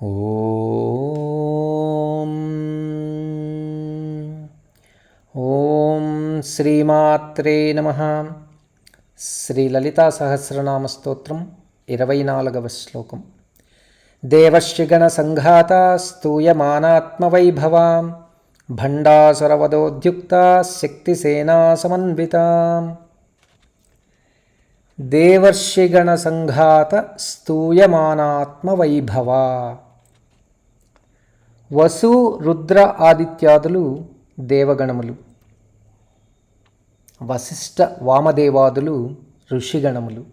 ఓం ఓం శ్రీమాత్రే నమః. శ్రీ లలితా సహస్రనామ స్తోత్రం 24వ శ్లోకం. దేవశ్రీగణ సంఘాత స్తూయమానాత్మవైభవా భండాసురవదోద్యుక్త శక్తిసేనా సమన్వితా. దేవర్షిగణ సంఘాత స్తూయమానాత్మవైభవా. వసు రుద్ర ఆదిత్యాదులు దేవగణములు, వశిష్ఠ వామదేవాదులు ఋషిగణములు,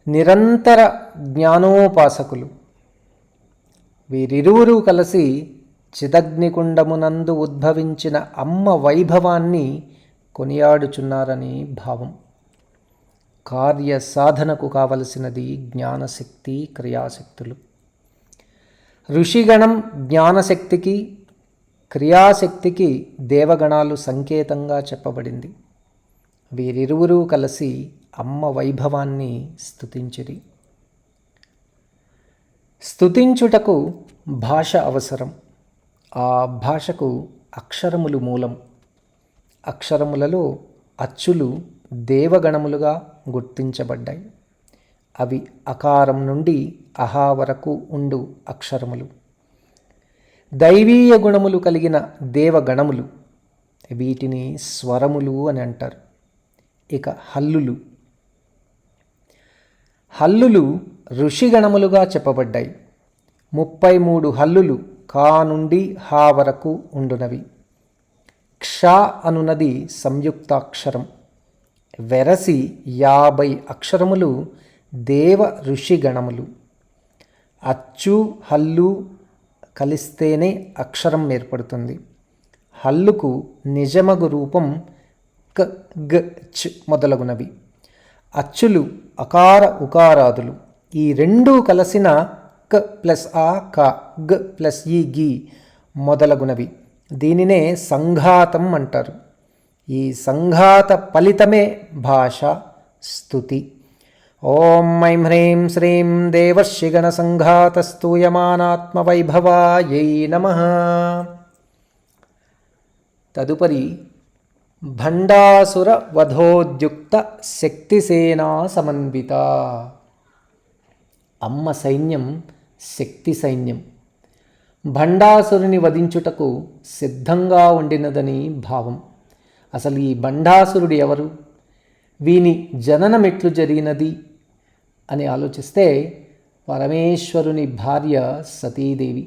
నిరంతర జ్ఞానోపాసకులు. వీరిరువురు కలిసి చిదగ్నికుండమునందు ఉద్భవించిన అమ్మ వైభవాన్ని కొనియాడుచున్నారని భావం. కార్య సాధనకు కావలసినది జ్ఞానశక్తి, క్రియాశక్తులు. ఋషిగణం జ్ఞానశక్తికి, క్రియాశక్తికి దేవగణాలు సంకేతంగా చెప్పబడింది. వీరిరువురూ కలిసి అమ్మ వైభవాన్ని స్తుతించిరి. స్తుతించుటకు భాష అవసరం. ఆ భాషకు అక్షరములు మూలం. అక్షరములలో అచ్చులు దేవగణములుగా గుర్తించబడ్డాయి. అవి అకారం నుండి అహా వరకు ఉండు అక్షరములు. దైవీయ గుణములు కలిగిన దేవగణములు, వీటిని స్వరములు అని అంటారు. ఇక హల్లులు. హల్లులు ఋషిగణములుగా చెప్పబడ్డాయి. 33 హల్లులు కా నుండి హా వరకు ఉండునవి. క్ష అనునది సంయుక్తాక్షరం. వెరసి 50 అక్షరములు దేవ ఋషిగణములు. అచ్చు హల్లు కలిస్తేనే అక్షరం ఏర్పడుతుంది. హల్లుకు నిజమగు రూపం క, గ, చ్ మొదలగునవి. అచ్చులు అకార ఉకారాదులు. ఈ రెండూ కలిసిన క ప్లస్ ఆ క, గ ప్లస్ ఈ గి మొదలగునవి. దీనినే సంఘాతం అంటారు. ఈ సంఘాత ఫలితమే భాష, స్తుతి. ఓం ఐం హ్రీం శ్రీం దేవర్షిగణ సంఘాత స్తూయమానాత్మవైభవాయై నమః. తదుపరి భండాసుర వధోద్యుక్త శక్తిసేనా సమన్విత. అమ్మ సైన్యం శక్తి సైన్యం. భండాసురుని వధించుటకు సిద్ధంగా ఉండినదని భావం. అసలు ఈ భండాసురుడు ఎవరు? వీని జననమెట్లు జరిగినది అని ఆలోచిస్తే, పరమేశ్వరుని భార్య సతీదేవి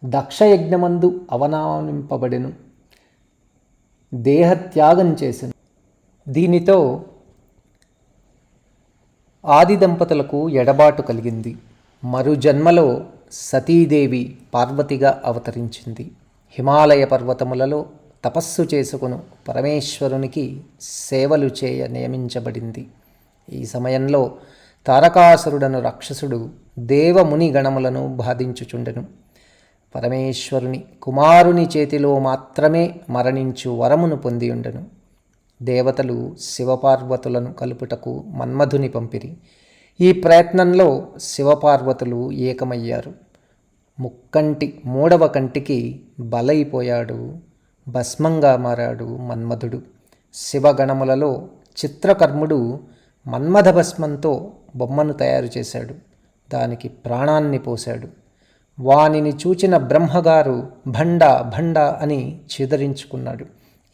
దక్షయజ్ఞమందు అవమానింపబడెను, దేహత్యాగం చేసెను. దీనితో ఆది దంపతులకు ఎడబాటు కలిగింది. మరు జన్మలో సతీదేవి పార్వతిగా అవతరించింది. హిమాలయ పర్వతములలో తపస్సు చేసుకును పరమేశ్వరునికి సేవలు చేయ నియమించబడింది. ఈ సమయంలో తారకాసురుడను రాక్షసుడు దేవముని గణములను బాధించుచుండెను. పరమేశ్వరుని కుమారుని చేతిలో మాత్రమే మరణించు వరమును పొందియుండెను. దేవతలు శివపార్వతులను కలుపుటకు మన్మధుని పంపిరి. ఈ ప్రయత్నంలో శివపార్వతులు ఏకమయ్యారు. ముక్కంటి మూడవ కంటికి బలైపోయాడు, భస్మంగా మారాడు మన్మధుడు. శివగణములలో చిత్రకర్ముడు మన్మథ భస్మంతో బొమ్మను తయారు చేశాడు. దానికి ప్రాణాన్ని పోశాడు. వానిని చూచిన బ్రహ్మగారు భండ భండ అని చీదరించుకున్నాడు.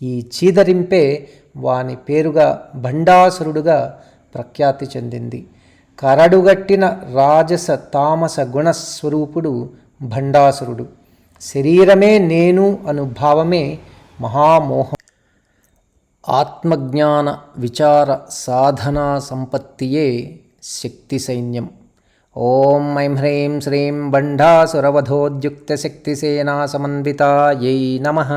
ఈ చీదరింపే వాని పేరుగా భండాసురుడుగా ప్రఖ్యాతి చెందింది. కరడుగట్టిన రాజస తామస గుణస్వరూపుడు భండాసురుడు. శరీరమే నేను అను భావమే మహామోహం. ఆత్మజ్ఞాన విచార సాధనా సంపత్తియే శక్తి సైన్యం. ఓం ఐం హ్రీం శ్రీం భండాసురవధోద్యుక్త శక్తిసేనా సమన్వితాయై నమః.